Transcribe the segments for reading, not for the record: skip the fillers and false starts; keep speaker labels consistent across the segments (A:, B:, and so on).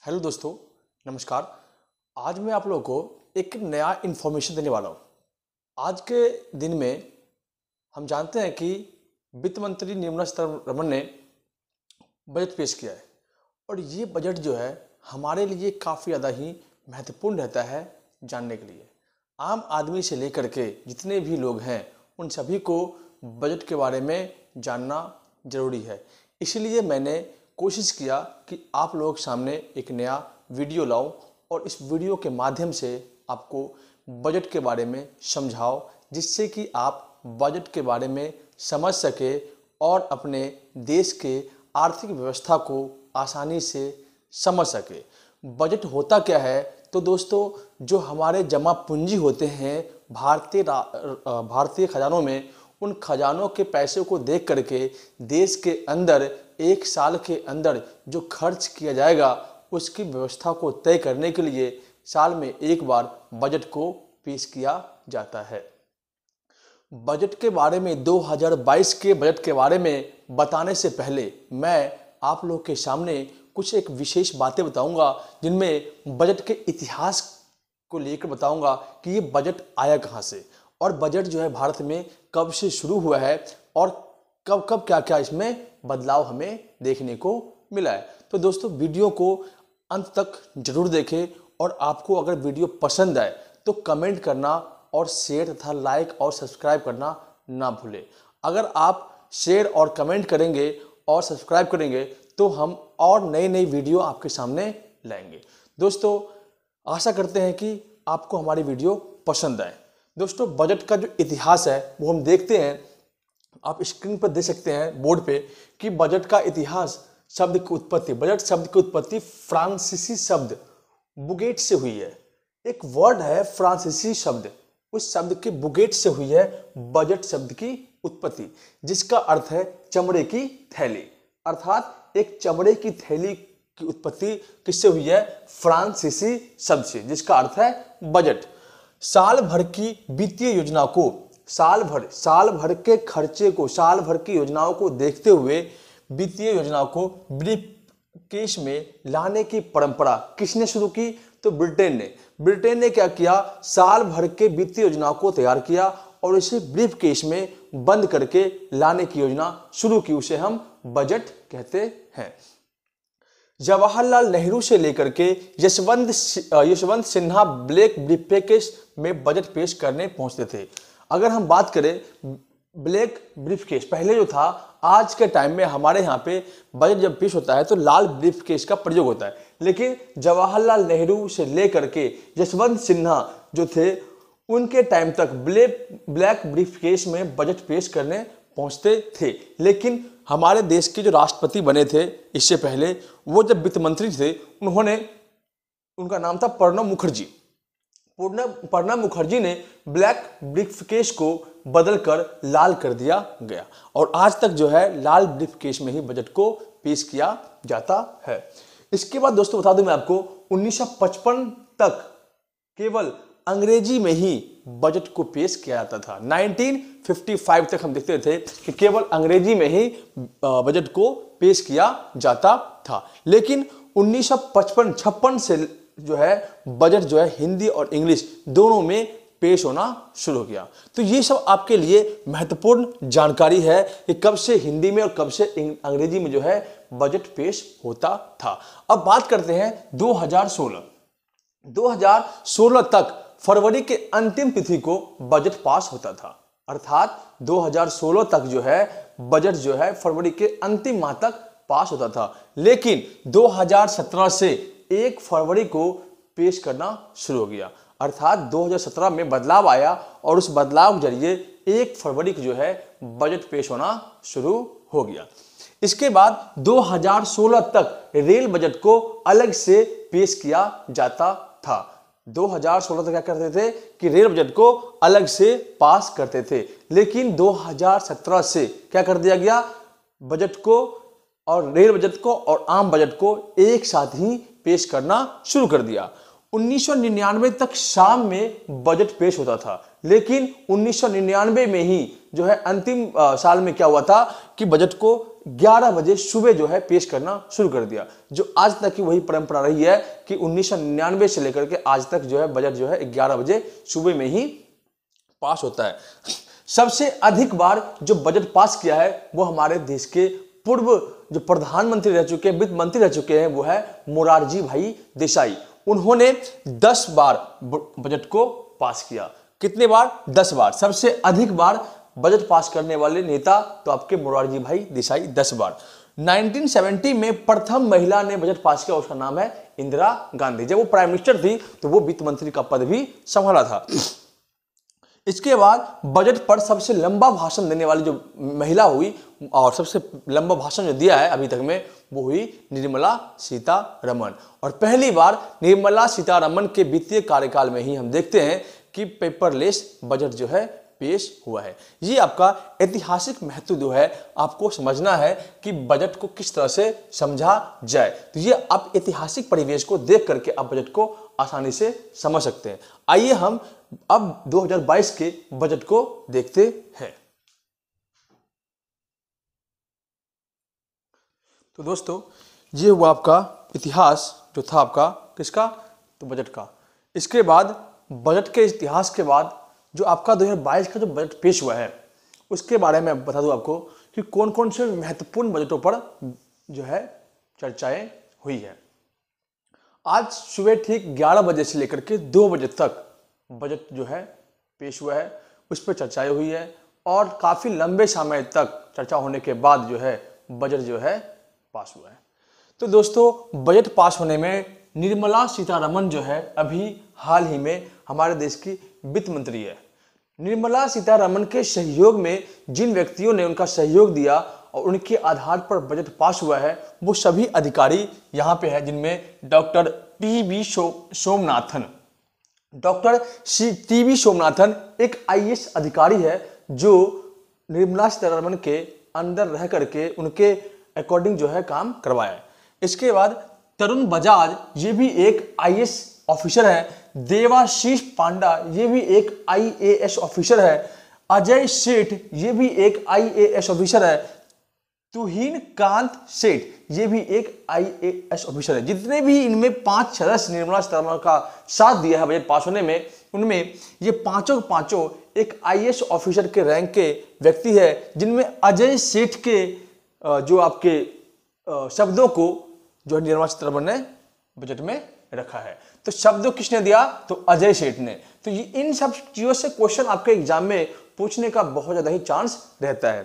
A: Hello दोस्तों, नमस्कार। आज मैं आप लोगों को एक नया इन्फॉर्मेशन देने वाला हूँ। आज के दिन में हम जानते हैं कि वित्त मंत्री निर्मला सीतारमण ने बजट पेश किया है और ये बजट जो है हमारे लिए काफ़ी ज़्यादा ही महत्वपूर्ण रहता है जानने के लिए। आम आदमी से लेकर के जितने भी लोग हैं उन सभी को बजट के बारे में जानना ज़रूरी है। इसलिए मैंने कोशिश किया कि आप लोगों के सामने एक नया वीडियो लाऊं और इस वीडियो के माध्यम से आपको बजट के बारे में समझाओ, जिससे कि आप बजट के बारे में समझ सके और अपने देश के आर्थिक व्यवस्था को आसानी से समझ सके। बजट होता क्या है? तो दोस्तों, जो हमारे जमा पूंजी होते हैं भारतीय खजानों में, उन खजानों के पैसे को देख करके देश के अंदर एक साल के अंदर जो खर्च किया जाएगा उसकी व्यवस्था को तय करने के लिए साल में एक बार बजट को पेश किया जाता है। बजट के बारे में 2022 के बजट के बारे में बताने से पहले मैं आप लोग के सामने कुछ एक विशेष बातें बताऊंगा, जिनमें बजट के इतिहास को लेकर बताऊंगा कि ये बजट आया कहाँ से और बजट जो है भारत में कब से शुरू हुआ है और कब कब क्या क्या इसमें बदलाव हमें देखने को मिला है। तो दोस्तों, वीडियो को अंत तक जरूर देखें और आपको अगर वीडियो पसंद आए तो कमेंट करना और शेयर तथा लाइक और सब्सक्राइब करना ना भूलें। अगर आप शेयर और कमेंट करेंगे और सब्सक्राइब करेंगे तो हम और नई नई वीडियो आपके सामने लाएंगे। दोस्तों, आशा करते हैं कि आपको हमारी वीडियो पसंद आए। दोस्तों, बजट का जो इतिहास है वो हम देखते हैं। आप स्क्रीन पर देख सकते हैं बोर्ड पे कि बजट का इतिहास शब्द की उत्पत्ति, बजट शब्द की उत्पत्ति फ्रांसीसी शब्द बुगेट से हुई है। एक वर्ड है फ्रांसीसी शब्द, उस शब्द के बुगेट से हुई है बजट शब्द की उत्पत्ति, जिसका अर्थ है चमड़े की थैली। अर्थात एक चमड़े की थैली की उत्पत्ति किससे हुई है? फ्रांसीसी शब्द से, जिसका अर्थ है बजट। साल भर की वित्तीय योजना को, साल भर के खर्चे को, साल भर की योजनाओं को देखते हुए वित्तीय योजना को ब्रीफकेस में लाने की परंपरा किसने शुरू की? तो ब्रिटेन ने क्या किया? साल भर के वित्तीय योजना को तैयार किया और इसे ब्रीफकेस में बंद करके लाने की योजना शुरू की। उसे हम बजट कहते हैं। जवाहरलाल नेहरू से लेकर के यशवंत सिन्हा ब्लैक ब्रीफकेस में बजट पेश करने पहुंचते थे। अगर हम बात करें ब्लैक ब्रीफकेस, पहले जो था, आज के टाइम में हमारे यहाँ पे बजट जब पेश होता है तो लाल ब्रीफकेस का प्रयोग होता है, लेकिन जवाहरलाल नेहरू से लेकर के यशवंत सिन्हा जो थे उनके टाइम तक ब्लैक ब्रीफकेस में बजट पेश करने पहुंचते थे। लेकिन हमारे देश के जो राष्ट्रपति बने थे इससे पहले, वो जब वित्त मंत्री थे, उनका नाम था प्रणब मुखर्जी ने ब्लैक ब्रीफकेस को बदलकर लाल कर दिया गया और आज तक जो है लाल ब्रीफकेस में ही बजट को पेश किया जाता है। इसके बाद दोस्तों बता दूं मैं आपको, 1955 तक केवल अंग्रेजी में ही बजट को पेश किया जाता था। 1955 तक हम देखते थे कि केवल अंग्रेजी में ही बजट को पेश किया जाता था, लेकिन 1956 से जो है बजट जो है हिंदी और इंग्लिश दोनों में पेश होना शुरू हो गया। तो ये सब आपके लिए महत्वपूर्ण जानकारी है कि कब से हिंदी में और कब से अंग्रेजी में जो है बजट पेश होता था। अब बात करते हैं 2016 तक फरवरी के अंतिम तिथि को बजट पास होता था। अर्थात 2016 तक जो है बजट जो है फरवरी के अंतिम माह तक पास होता था, लेकिन 2017 से 1 फरवरी को पेश करना शुरू हो गया। अर्थात 2017 में बदलाव आया और उस बदलाव के जरिए 1 फरवरी को जो है बजट पेश होना शुरू हो गया। इसके बाद 2016 तक रेल बजट को अलग से पेश किया जाता था। 2016 तक क्या करते थे कि रेल बजट को अलग से पास करते थे, लेकिन 2017 से क्या कर दिया गया? बजट को और रेल बजट को और आम बजट को एक साथ ही पेश करना शुरू कर दिया। 1999 तक शाम में बजट पेश होता था, लेकिन 1999 में ही जो है अंतिम साल में क्या हुआ था कि बजट को 11 बजे सुबह जो है पेश करना शुरू कर दिया, जो आज तक की वही परंपरा रही है कि 1999 से लेकर के आज तक जो है बजट जो है 11 बजे सुबह में ही पास होता है। सबसे अधिक बार जो बजट पास किया है वो हमारे देश के पूर्व जो प्रधानमंत्री रह चुके हैं, वित्त मंत्री रह चुके हैं, वो है मोरारजी भाई देसाई। उन्होंने 10 बार बजट को पास किया। कितने बार? 10 बार। सबसे अधिक बार बजट पास करने वाले नेता तो आपके मोरारजी भाई देसाई 10 बार। 1970 में प्रथम महिला ने बजट पास किया, उसका नाम है इंदिरा गांधी। जब वो प्राइम मिनिस्टर थी तो वो वित्त मंत्री का पद भी संभाला था। इसके बाद बजट पर सबसे लंबा भाषण देने वाली जो महिला हुई और सबसे लंबा भाषण जो दिया है अभी तक में, वो हुई निर्मला सीतारमण। और पहली बार निर्मला सीतारमण के वित्तीय कार्यकाल में ही हम देखते हैं कि पेपरलेस बजट जो है पेश हुआ है। ये आपका ऐतिहासिक महत्व जो है आपको समझना है कि बजट को किस तरह से समझा जाए। तो ये आप ऐतिहासिक परिवेश को देख करके आप बजट को आसानी से समझ सकते हैं। आइए हम अब 2022 के बजट को देखते हैं। तो दोस्तों, ये हुआ आपका इतिहास जो था आपका किसका? तो बजट का। इसके बाद बजट के इतिहास के बाद जो आपका 2022 का जो बजट पेश हुआ है उसके बारे में बता दूं आपको कि कौन कौन से महत्वपूर्ण बजटों पर जो है चर्चाएं हुई है। आज सुबह ठीक 11 बजे से लेकर के 2 बजे तक बजट जो है पेश हुआ है, उस पर चर्चाएं हुई है और काफ़ी लंबे समय तक चर्चा होने के बाद जो है बजट जो है पास हुआ है। तो दोस्तों, बजट पास होने में निर्मला सीतारमण जो है अभी हाल ही में हमारे देश की वित्त मंत्री है। निर्मला सीतारमण के सहयोग में जिन व्यक्तियों ने उनका सहयोग दिया और उनके आधार पर बजट पास हुआ है वो सभी अधिकारी यहाँ पे है, जिनमें doctor TB. Somanathan. Doctor TB. Somanathan एक आईएएस अधिकारी है जो निर्मला सीतारमण के अंदर रह करके उनके अकॉर्डिंग जो है काम करवाया है। इसके बाद तरुण बजाज, ये भी एक आईएएस ऑफिसर है। देवाशीष पांडा, ये भी एक आईएएस ऑफिसर है। अजय सेठ, ये भी एक आईएएस ऑफिसर है। तुहिन कांत सेठ, ये भी एक आईएएस ऑफिसर है। जितने भी इनमें 5 सदस्य निर्मला सीतारमण का साथ दिया है बजट पास होने में, उनमें ये पांचों एक आईएएस ऑफिसर के रैंक के व्यक्ति है, जिनमें अजय सेठ के जो आपके शब्दों को जो निर्मला सीतारमण ने बजट में रखा है। तो शब्द किसने दिया? तो अजय सेठ ने। तो ये इन सब चीजों से क्वेश्चन आपके एग्जाम में पूछने का बहुत ज्यादा ही चांस रहता है,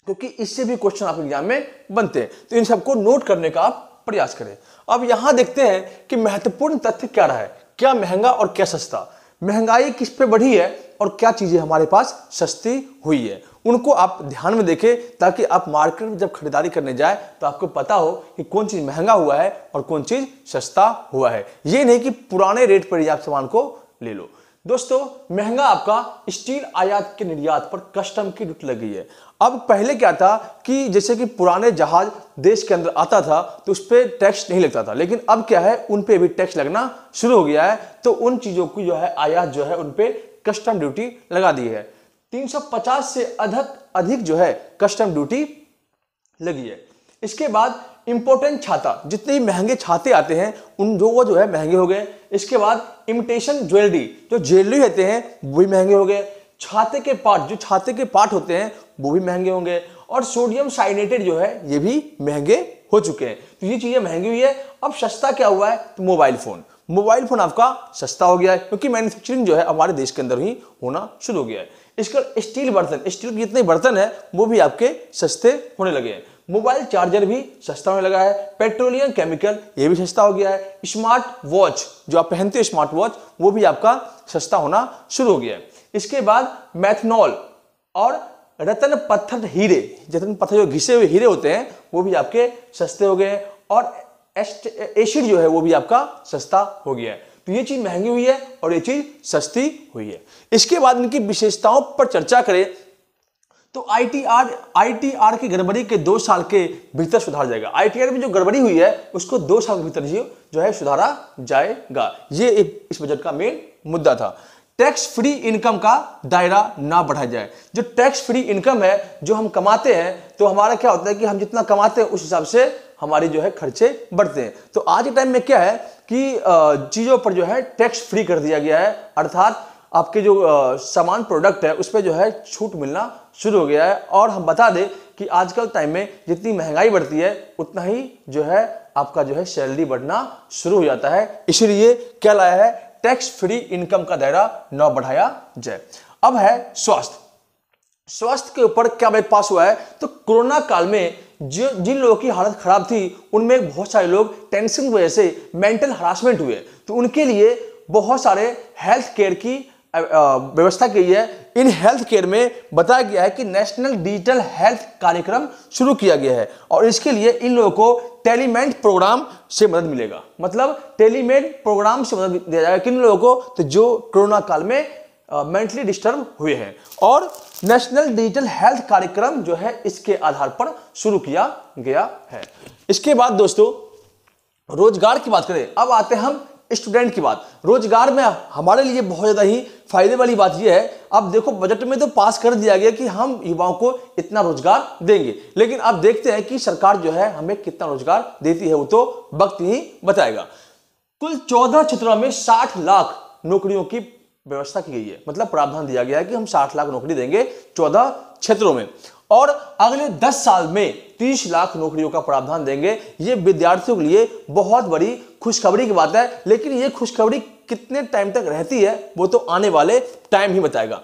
A: क्योंकि इससे भी क्वेश्चन आपके एग्जाम में बनते हैं। तो इन सबको नोट करने का आप प्रयास करें। अब यहां देखते हैं कि महत्वपूर्ण तथ्य क्या रहा है, क्या महंगा और क्या सस्ता। महंगाई किस पे बढ़ी है और क्या चीजें हमारे पास सस्ती हुई है, उनको आप ध्यान में देखें, ताकि आप मार्केट में जब खरीदारी करने जाए तो आपको पता हो कि कौन चीज महंगा हुआ है और कौन चीज सस्ता हुआ है। ये नहीं कि पुराने रेट पर ही आप सामान को ले लो। दोस्तों, महंगा आपका स्टील आयात के निर्यात पर कस्टम की ड्यूटी लगी है। अब पहले क्या था कि जैसे कि पुराने जहाज देश के अंदर आता था तो उस पर टैक्स नहीं लगता था, लेकिन अब क्या है, उन पे भी टैक्स लगना शुरू हो गया है। तो उन चीजों की जो है आयात जो है उन पे कस्टम ड्यूटी लगा दी है। 350 से अधिक जो है कस्टम ड्यूटी लगी है। इसके बाद इंपोर्टेंट छाता, जितने भी महंगे छाते आते हैं उन वो जो है महंगे हो गए। इसके बाद इमिटेशन ज्वेलरी, जो ज्वेलरी होते हैं वो भी महंगे हो गए। छाते के पार्ट, जो छाते के पार्ट होते हैं वो भी महंगे होंगे। और सोडियम साइनेटेड जो है ये भी महंगे हो चुके हैं। तो ये चीजें महंगी हुई है। अब सस्ता क्या हुआ है? तो मोबाइल फोन आपका सस्ता हो गया है, क्योंकि मैन्युफैक्चरिंग जो है हमारे देश के अंदर ही होना शुरू हो गया है। इसका स्टील बर्तन, स्टील के जितने बर्तन है वो भी आपके सस्ते होने लगे हैं। मोबाइल चार्जर भी सस्ता होने लगा है। पेट्रोलियम केमिकल ये भी सस्ता हो गया है। स्मार्ट वॉच, जो आप पहनते हो स्मार्ट वॉच, वो भी आपका सस्ता होना शुरू हो गया है। इसके बाद मैथनॉल और रतन पत्थर हीरे, रतन पत्थर जो घिसे हुए हीरे होते हैं वो भी आपके सस्ते हो गए। और एसिड जो है वो भी आपका सस्ता हो गया है। तो ये चीज महंगी हुई है और ये चीज सस्ती हुई है। इसके बाद इनकी विशेषताओं पर चर्चा करें तो आईटीआर की गड़बड़ी के 2 साल के भीतर सुधार जाएगा। आईटीआर में जो गड़बड़ी हुई है उसको 2 साल के भीतर जो है सुधारा जाएगा। ये इस बजट का मेन मुद्दा था। टैक्स फ्री इनकम का दायरा ना बढ़ाया जाए। जो टैक्स फ्री इनकम है, जो हम कमाते हैं, तो हमारा क्या होता है कि हम जितना कमाते हैं उस हिसाब से हमारी जो है खर्चे बढ़ते हैं। तो आज के टाइम में क्या है कि चीजों पर जो है टैक्स फ्री कर दिया गया है, अर्थात आपके जो सामान प्रोडक्ट है उस पर जो है छूट मिलना शुरू हो गया है। और हम बता दें कि आजकल टाइम में जितनी महंगाई बढ़ती है उतना ही जो है आपका जो है सैलरी बढ़ना शुरू हो जाता है। इसीलिए क्या लाया है, टैक्स फ्री इनकम का दायरा न बढ़ाया जाए। अब है स्वास्थ्य के ऊपर क्या बिल पास हुआ है। तो कोरोना काल में जिन लोगों की हालत खराब थी उनमें बहुत सारे लोग टेंशन की वजह से मेंटल हरासमेंट हुए, तो उनके लिए बहुत सारे हेल्थ केयर की व्यवस्था की है। इन हेल्थ केयर में बताया गया है कि नेशनल डिजिटल हेल्थ कार्यक्रम शुरू किया गया है और इसके लिए इन लोगों को टेलीमेड प्रोग्राम से मदद मिलेगा। मतलब टेलीमेड प्रोग्राम से मदद दिया जाएगा किन लोगों को, तो जो कोरोना काल में मेंटली डिस्टर्ब हुए हैं। और नेशनल डिजिटल हेल्थ कार्यक्रम जो है इसके आधार पर शुरू किया गया है। इसके बाद दोस्तों रोजगार की बात करें, अब आते हैं हम स्टूडेंट की बात। रोजगार में हमारे लिए बहुत ज्यादा ही फायदे वाली बात यह है, अब देखो बजट में तो पास कर दिया गया कि हम युवाओं को इतना रोजगार देंगे, लेकिन अब देखते हैं कि सरकार जो है हमें कितना रोजगार देती है, वो तो वक्त ही बताएगा। कुल 14 क्षेत्रों में 60 लाख नौकरियों की व्यवस्था की गई है, मतलब प्रावधान दिया गया है कि हम 60 लाख नौकरी देंगे 14 क्षेत्रों में, और अगले 10 साल में 30 लाख नौकरियों का प्रावधान देंगे। ये विद्यार्थियों के लिए बहुत बड़ी खुशखबरी की बात है, लेकिन ये खुशखबरी कितने टाइम तक रहती है वो तो आने वाले टाइम ही बताएगा।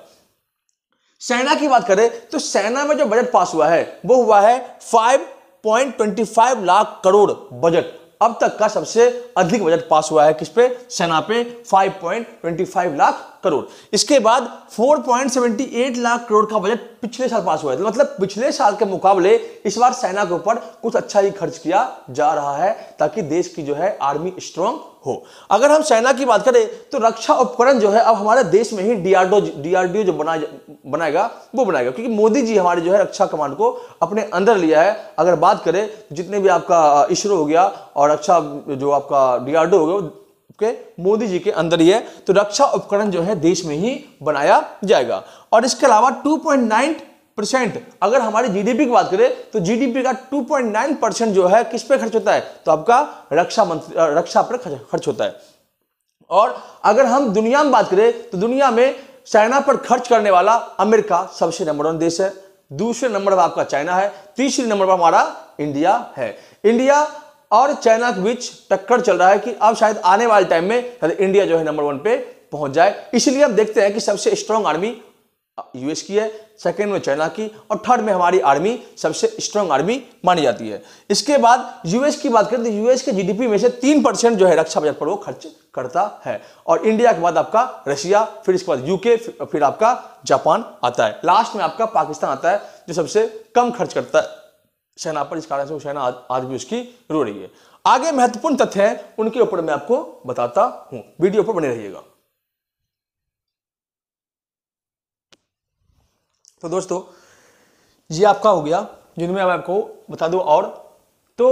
A: सेना की बात करें तो सेना में जो बजट पास हुआ है वो हुआ है 5.25 लाख करोड़ बजट। अब तक का सबसे अधिक बजट पास हुआ है किस पे, सेना पे, 5.25 लाख करोड़। इसके बाद 4.78 लाख करोड़ का बजट पिछले साल पास हुआ है, मतलब पिछले साल के मुकाबले इस बार सेना के ऊपर कुछ अच्छा ही खर्च किया जा रहा है ताकि देश की जो है आर्मी स्ट्रांग हो। अगर हम सेना की बात करें तो रक्षा उपकरण जो है अब हमारे देश में ही डीआरडीओ जो बनाएगा वो बनाएगा, क्योंकि मोदी जी हमारे जो है रक्षा कमांड को अपने अंदर लिया है। अगर बात करें जितने भी आपका इसरो हो गया और रक्षा जो आपका डीआरडीओ हो गया के मोदी जी के अंदर ही है, तो रक्षा उपकरण जो है देश में ही बनाया जाएगा। और इसके अलावा 2.9% अगर हमारी जीडीपी की बात करें तो जीडीपी का 2.9% जो है किस पे खर्च होता है, तो आपका रक्षा पर खर्च होता है। और अगर हम दुनिया में बात करें तो दुनिया में सेना पर खर्च करने वाला अमेरिका सबसे नंबर 1 देश है, दूसरे नंबर पर आपका चाइना है, तीसरे नंबर पर हमारा इंडिया है। इंडिया और चाइना के बीच टक्कर चल रहा है कि अब शायद आने वाले टाइम में इंडिया जो है नंबर 1 पे पहुंच जाए। इसलिए हम देखते हैं कि सबसे स्ट्रांग आर्मी यूएस की है, सेकंड में चाइना की, और थर्ड में हमारी आर्मी सबसे स्ट्रांग आर्मी मानी जाती है। इसके बाद यूएस की बात करें तो यूएस के जीडीपी में से 3% जो है रक्षा बजट पर वो खर्च करता है। और इंडिया के बाद आपका रशिया, फिर इसके बाद यूके, फिर आपका जापान आता है, लास्ट में आपका पाकिस्तान आता है जो सबसे कम खर्च करता है सेना पर। इस कारण से सेना आज भी उसकी रो रही है। आगे महत्वपूर्ण तथ्य हैं उनके ऊपर मैं आपको बताता हूं, वीडियो पर बने रहिएगा। तो दोस्तों ये आपका हो गया जिनमें मैं आपको बता दूं। और तो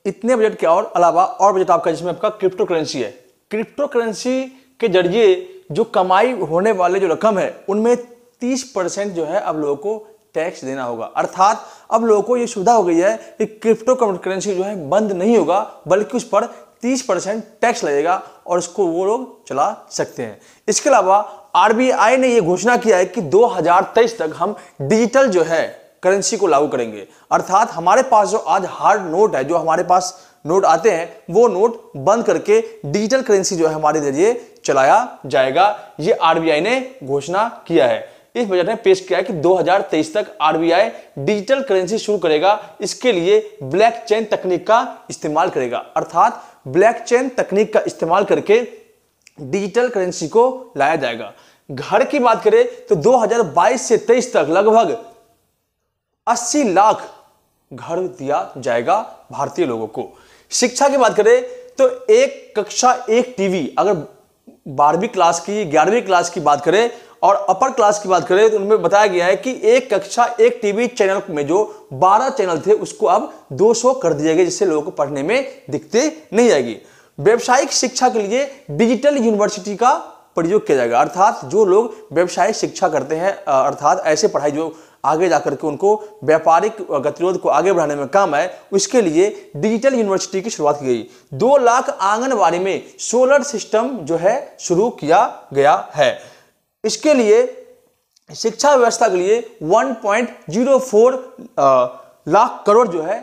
A: इतने बजट के और अलावा और बजट आपका जिसमें आपका क्रिप्टो करेंसी है। क्रिप्टो करेंसी के जरिए जो कमाई होने वाले जो रकम है उनमें 30% जो है अब लोगों को टैक्स देना होगा। अर्थात अब लोगों को यह सुविधा हो गई है कि क्रिप्टो करेंसी जो है बंद नहीं होगा, बल्कि उस पर 30% टैक्स लगेगा और उसको वो लोग चला सकते हैं। इसके अलावा आरबीआई ने यह घोषणा किया है कि 2023 तक हम डिजिटल जो है करेंसी को लागू करेंगे। अर्थात हमारे पास जो आज हार्ड नोट है, जो हमारे पास नोट आते हैं, वो नोट बंद करके डिजिटल करेंसी जो है हमारे जरिए चलाया जाएगा। ये आरबीआई ने घोषणा किया है। इस बजट में पेश किया है कि 2023 तक आरबीआई डिजिटल करेंसी शुरू करेगा। इसके लिए ब्लॉकचेन तकनीक का इस्तेमाल करेगा। अर्थात ब्लॉकचेन तकनीक का इस्तेमाल करके डिजिटल करेंसी को लाया जाएगा। घर की बात करें तो 2022 से 23 तक लगभग 80 लाख घर दिया जाएगा भारतीय लोगों को। शिक्षा की बात करें तो एक कक्षा एक टीवी, अगर 12वीं क्लास की 11वीं क्लास की बात करें और अपर क्लास की बात करें तो उनमें बताया गया है कि एक कक्षा एक टीवी चैनल में जो 12 चैनल थे उसको अब 200 कर दिए गए, जिससे लोगों को पढ़ने में दिक्कतें नहीं आएगी। व्यावसायिक शिक्षा के लिए डिजिटल यूनिवर्सिटी का प्रयोग किया जाएगा। अर्थात जो लोग व्यवसायिक शिक्षा करते हैं, अर्थात ऐसे पढ़ाई जो आगे जाकर के उनको व्यापारिक गतिरोध को आगे बढ़ाने में काम आए, उसके लिए डिजिटल यूनिवर्सिटी की शुरुआत की गई। 2 लाख आंगनबाड़ी में सोलर सिस्टम जो है शुरू किया गया है। इसके लिए शिक्षा व्यवस्था के लिए 1.04 लाख करोड़ जो है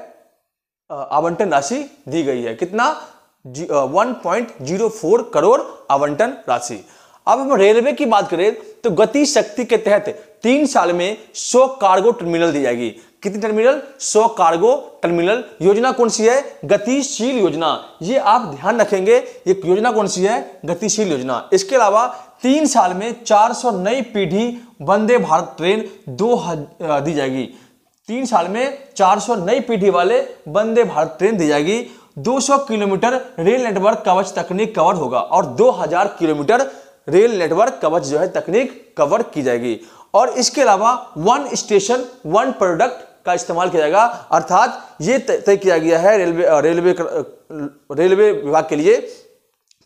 A: आवंटन राशि दी गई है। कितना? 1.04 करोड़ आवंटन राशि। अब हम रेलवे की बात करें तो गति शक्ति के तहत 3 साल में 100 कार्गो टर्मिनल दी जाएगी। कितनी टर्मिनल? 100 cargo terminal. योजना कौन सी है? गतिशील योजना। ये आप ध्यान रखेंगे, ये योजना कौन सी है? गतिशील योजना। इसके अलावा 3 साल में 400 नई पीढ़ी वंदे भारत ट्रेन दी जाएगी। 3 साल में 400 नई पीढ़ी वाले वंदे भारत ट्रेन दी जाएगी। 200 किलोमीटर रेल नेटवर्क कवच तकनीक कवर होगा और 2000 किलोमीटर रेल नेटवर्क कवच जो है तकनीक कवर की जाएगी। और इसके अलावा 1 स्टेशन 1 प्रोडक्ट का इस्तेमाल किया जाएगा। अर्थात ये तय किया गया है रेलवे विभाग के लिए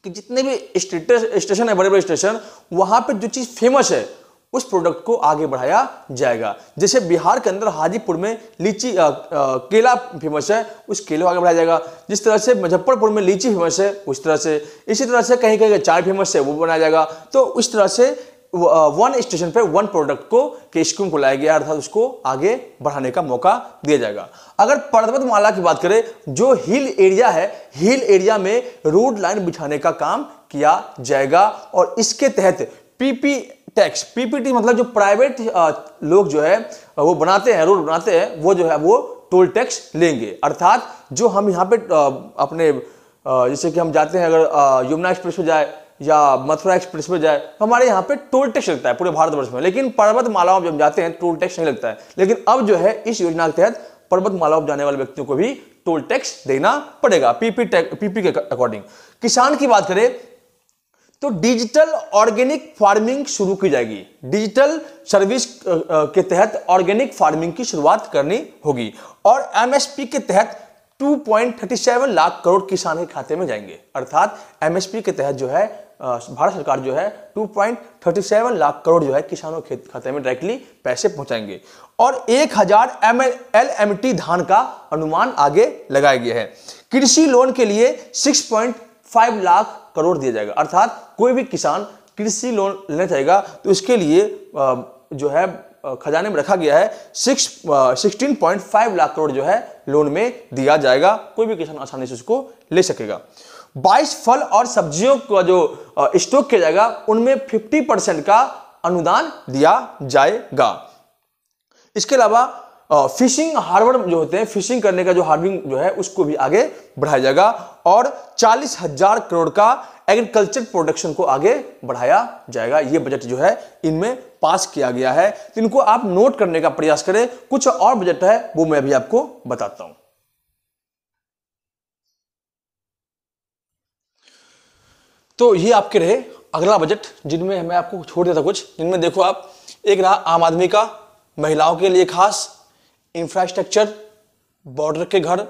A: कि जितने भी स्टेशन है, बड़े बड़े स्टेशन, वहां पे जो चीज फेमस है उस प्रोडक्ट को आगे बढ़ाया जाएगा। जैसे बिहार के अंदर हाजीपुर में लीची केला फेमस है, उस केले को आगे बढ़ाया जाएगा। जिस तरह से मुजफ्फरपुर में लीची फेमस है, उस तरह से इसी तरह से कहीं कहीं चाय फेमस है, वो बनाया जाएगा। तो उस तरह से 1 स्टेशन पे 1 प्रोडक्ट को के स्कीम को लाया गया, अर्थात उसको आगे बढ़ाने का मौका दिया जाएगा। अगर पर्वतमाला की बात करें, जो हिल एरिया है, हिल एरिया में रोड लाइन बिछाने का काम किया जाएगा और इसके तहत पीपी टैक्स, पीपीटी मतलब जो प्राइवेट लोग जो है वो बनाते हैं, रोड बनाते हैं, वो जो है वो टोल टैक्स लेंगे। अर्थात जो हम यहाँ पे अपने जैसे कि हम जाते हैं, अगर यमुना एक्सप्रेस पे जाए या मथुरा एक्सप्रेस पे जाए, तो हमारे यहाँ पे टोल टैक्स लगता है पूरे भारतवर्ष में, लेकिन पर्वतमालाओं में जब जाते हैं टोल टैक्स नहीं लगता है। लेकिन अब जो है इस योजना के तहत पर्वतमालाओं में जाने वाले व्यक्तियों को भी टोल टैक्स देना पड़ेगा पीपी के अकॉर्डिंग। किसान की बात करें तो डिजिटल ऑर्गेनिक फार्मिंग शुरू की जाएगी। डिजिटल सर्विस के तहत ऑर्गेनिक फार्मिंग की शुरुआत करनी होगी और एमएसपी के तहत 2.37 लाख करोड़ किसान के खाते में जाएंगे। अर्थात एमएसपी के तहत जो है भारत सरकार जो है 2.37 लाख करोड़ जो है किसानों के खाते में डायरेक्टली पैसे पहुंचाएंगे और 1000 LMT धान का अनुमान आगे लगाया गया है। कृषि लोन के लिए 6.5 लाख करोड़ दिया जाएगा। अर्थात कोई भी किसान कृषि लोन लेना चाहेगा तो इसके लिए जो है खजाने में रखा गया है 16.5 लाख करोड़ जो है लोन में दिया जाएगा। कोई भी किसान आसानी से उसको ले सकेगा। 22 फल और सब्जियों का जो स्टॉक किया जाएगा उनमें 50% का अनुदान दिया जाएगा। इसके अलावा फिशिंग हार्बर जो होते हैं, फिशिंग करने का जो हार्बिंग जो है उसको भी आगे बढ़ाया जाएगा और 40,000 करोड़ का एग्रीकल्चर प्रोडक्शन को आगे बढ़ाया जाएगा। ये बजट जो है इनमें पास किया गया है, तो इनको आप नोट करने का प्रयास करें। कुछ और बजट है वो मैं अभी आपको बताता हूं। तो ये आपके रहे अगला बजट, जिनमें मैं आपको छोड़ देता कुछ, जिनमें देखो आप, एक रहा आम आदमी का, महिलाओं के लिए खास, इंफ्रास्ट्रक्चर, बॉर्डर के घर,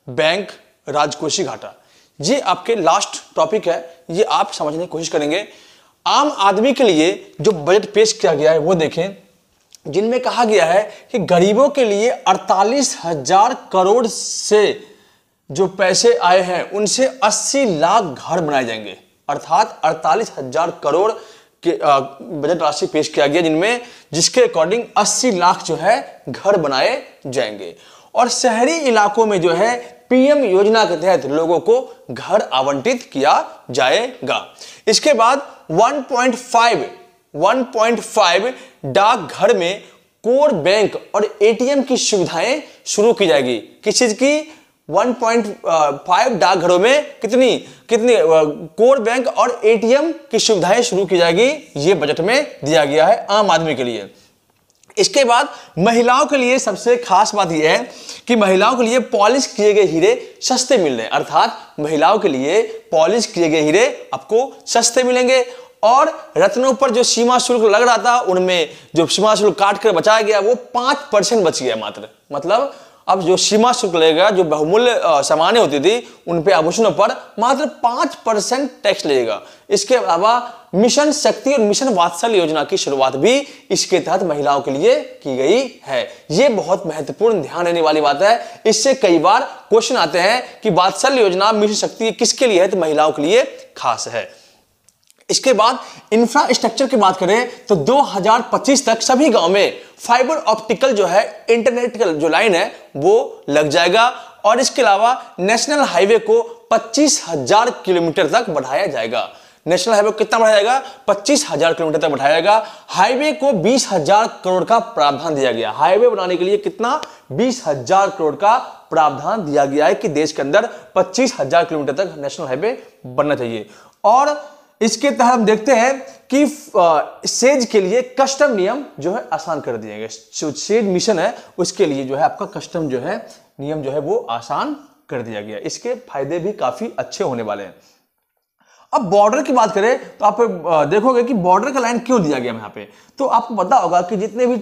A: बैंक, राजकोषीय घाटा। ये आपके लास्ट टॉपिक है, ये आप समझने की कोशिश करेंगे। आम आदमी के लिए जो बजट पेश किया गया है वो देखें, जिनमें कहा गया है कि गरीबों के लिए 48,000 करोड़ से जो पैसे आए हैं उनसे 80 लाख घर बनाए जाएंगे। अर्थात 48,000 करोड़ के बजट राशि पेश किया गया, जिनमें जिसके अकॉर्डिंग 80 लाख जो है घर बनाए जाएंगे। और शहरी इलाकों में जो है पीएम योजना के तहत लोगों को घर आवंटित किया जाएगा। इसके बाद 1.5 डाकघर में कोर बैंक और एटीएम की सुविधाएं शुरू की जाएगी। किस चीज की? 1.5 डाकघरों में कितनी कोर बैंक और एटीएम की सुविधाएं शुरू की जाएगी। ये बजट में दिया गया है आम आदमी के लिए। इसके बाद महिलाओं के लिए सबसे खास बात यह है कि महिलाओं के लिए पॉलिश किए गए हीरे सस्ते मिल रहे हैं। अर्थात महिलाओं के लिए पॉलिश किए गए हीरे आपको सस्ते मिलेंगे और रत्नों पर जो सीमा शुल्क लग रहा था उनमें जो सीमा शुल्क काट कर बचाया गया वो 5% बच गया मात्र। मतलब अब जो सीमा शुल्क लगेगा, जो बहुमूल्य सामानें होती थी उन पे आभूषणों पर मात्र 5% टैक्स लगेगा। इसके अलावा मिशन शक्ति और मिशन वात्सल्य योजना की शुरुआत भी इसके तहत महिलाओं के लिए की गई है। ये बहुत महत्वपूर्ण ध्यान देने वाली बात है। इससे कई बार क्वेश्चन आते हैं कि वात्सल्य योजना मिशन शक्ति किसके लिए है, तो महिलाओं के लिए खास है। इसके बाद इंफ्रास्ट्रक्चर की बात करें तो 2025 तक सभी गांव में फाइबर ऑप्टिकल जो है इंटरनेट का जो लाइन है वो लग जाएगा। और इसके अलावा नेशनल हाईवे को 25,000 किलोमीटर तक बढ़ाया जाएगा। नेशनल हाईवे कितना बढ़ाया जाएगा? 25,000 किलोमीटर तक बढ़ाया जाएगा। हाईवे को 20,000 करोड़ का प्रावधान दिया गया। हाईवे बनाने के लिए कितना? 20,000 करोड़ का प्रावधान दिया गया है कि देश के अंदर 25,000 किलोमीटर तक नेशनल हाईवे बनना चाहिए। और इसके तहत हम देखते हैं कि सेज के लिए कस्टम नियम जो है आसान कर दिए गए। जो सेज मिशन है उसके लिए जो है आपका कस्टम जो है नियम जो है वो आसान कर दिया गया। इसके फायदे भी काफी अच्छे होने वाले हैं। अब बॉर्डर की बात करें तो आप देखोगे कि बॉर्डर का लाइन क्यों दिया गया यहाँ पे। तो आपको पता होगा कि जितने भी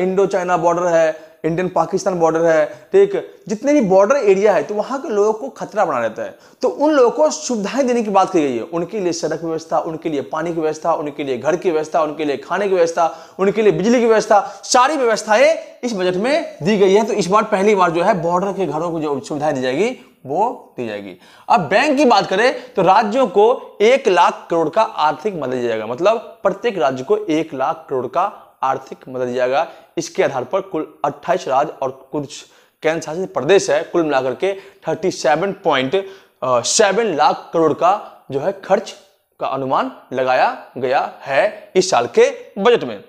A: इंडो चाइना बॉर्डर है, इंडियन पाकिस्तान बॉर्डर है, ठीक, जितने भी बॉर्डर एरिया है तो वहां के लोगों को खतरा बना रहता है। तो उन लोगों को सुविधाएं देने की बात की गई है। उनके लिए सड़क व्यवस्था, उनके लिए पानी की व्यवस्था, उनके लिए घर की व्यवस्था, उनके लिए खाने की व्यवस्था, उनके लिए बिजली की व्यवस्था, सारी व्यवस्थाएं इस बजट में दी गई है। तो इस बार पहली बार जो है बॉर्डर के घरों को जो सुविधाएं दी जाएगी वो दी जाएगी। अब बैंक की बात करें तो राज्यों को 1 लाख करोड़ का आर्थिक मदद दिया जाएगा। मतलब प्रत्येक राज्य को 1 लाख करोड़ का आर्थिक मदद दिया जाएगा। इसके आधार पर कुल 28 राज्य और कुछ केंद्र शासित प्रदेश है, कुल मिलाकर के 37.7 लाख करोड़ का जो है खर्च का अनुमान लगाया गया है इस साल के बजट में।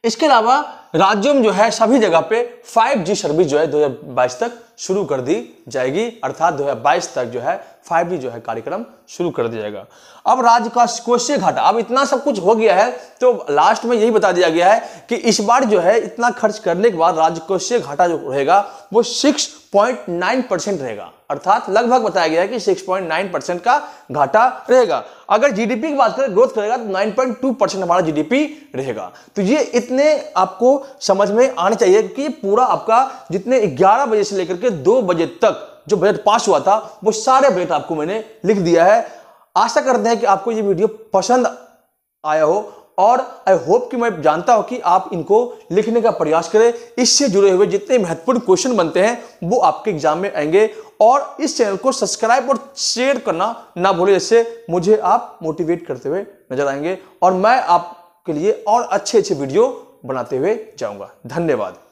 A: इसके अलावा राज्यों में जो है सभी जगह पे 5G सर्विस जो है 2022 तक शुरू कर दी जाएगी। अर्थात 2022 तक जो है 5G जो है कार्यक्रम शुरू कर दिया जाएगा। अब राज्य का कोषीय घाटा, अब इतना सब कुछ हो गया है तो लास्ट में यही बता दिया गया है कि इस बार जो है इतना खर्च करने के बाद राज्य कोषीय घाटा जो रहेगा वो 6.9% रहेगा। अर्थात लगभग बताया गया है कि 6.9% का घाटा रहेगा। अगर जीडीपी की बात करें, ग्रोथ करेगा तो 9.2% हमारा जीडीपी रहेगा। तो ये इतने आपको समझ में आने चाहिए क्योंकि पूरा आपका जितने 11 बजे से लेकर के 2 बजे तक जो बजट पास हुआ था वो सारे बजट आपको मैंने लिख दिया है। आशा करते हैं कि आपको ये वीडियो पसंद आया हो और आई होप कि मैं जानता हूं कि आप इनको लिखने का प्रयास करें। इससे जुड़े हुए जितने महत्वपूर्ण क्वेश्चन बनते हैं वो आपके एग्जाम में आएंगे। और इस चैनल को सब्सक्राइब और शेयर करना ना भूलें, इससे मुझे आप मोटिवेट करते हुए नजर आएंगे और मैं आपके लिए और अच्छे वीडियो बनाते हुए जाऊंगा। धन्यवाद।